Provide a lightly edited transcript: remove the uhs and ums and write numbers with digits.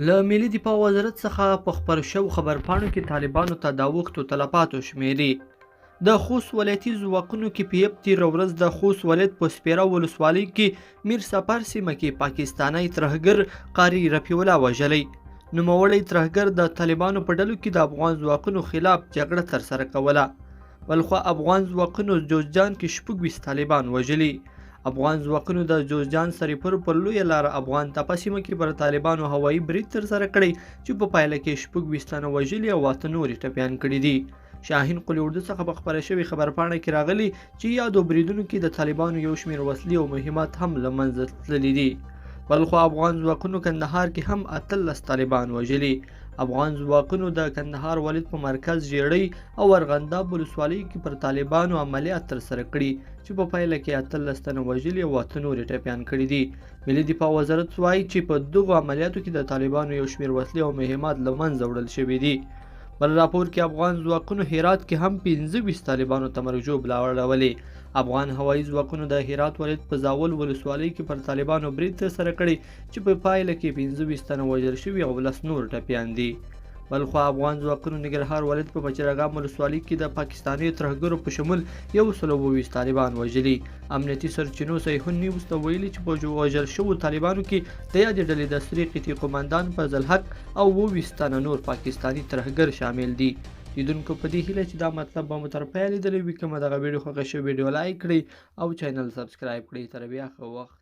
له ملي دفاع وزارت څخه په خپرو شوو خبرپاڼو کې طالبانو ته د اوښتو تلفاتو شمیرې د خوست ولایتي ځواکونو کې په یب تېره ورځ د خوست ولایت په سپیره ولسوالۍ کې میر سفر سیمه کې پاکستانی ترهګر قاري رفیع الله وژلی. نوموړی ترهګر د طالبانو په ډلو کې د افغان ځواکونو خلاف جګړه ترسره کوله. بلخوا افغان ځواکونو جوزجان کې 26 طالبان وژلي. افغان ځواکونو د جوزجان سرپور پر لویه لار افغان تپه سیمه کې پر طالبانو هوایي برید ترسره کړی چې په پایله کې 26 تنه وژلي او 8 نور ټپیان کړي دي. شاهین قلی اردو څخه په خپره شوې خبرپاڼه کې راغلي چې یادو بریدونو کې د طالبانو یو شمېر وسلې او مهمات هم له منځه تللي دي. بلخوا افغان ځواکونو کندهار کې هم 18 طالبان وژلي. افغان ځواکونو د کندهار ولایت په مرکز ژیړۍ او ارغنداب ولسوالۍ کې پر طالبانو عملیات ترسره کړي چې په پایله کې 18 تنه وژلي او 8 نور ټپیان کړي دي. ملي دفاع وزارت وایي چې په دغو عملیاتو کې د طالبانو یو شمېر وسلې او مهمات له منځه وړل شوي دي. بل راپور کې افغان ځواکونو هرات کې هم 25 طالبانو ته مرګ ژوبله اړولې. افغان هوایي ځواکونو د هرات ولایت په زاول ولسوالۍ کې پر طالبانو برید ترسره کړی چې په پایله کې 25 تنه وژل شوي او 10 نور ټپیان دي. بلخوا افغان ځواکونو ننګرهار ولایت په پچرګام ولسوالۍ کې د پاکستاني ترهګرو په شمول 122 طالبان وژلي. امنیتي سرچینو صحیحون نیوز ته ویلي چې په وژل شوو طالبانو کې د یادې ډلې د سرې قطعې قوماندان فضل حق او 22 تنه نور پاکستاني ترهګر شامل دي. لیدونکو په دې هیله چې دا مطلب به مو تر پایه لیدلی وي. که مو دغه ویډیو خوښه شوې ویډیو لایک کړئ او چینل سبسکرایب کړئ. تر بیا ښه وخت.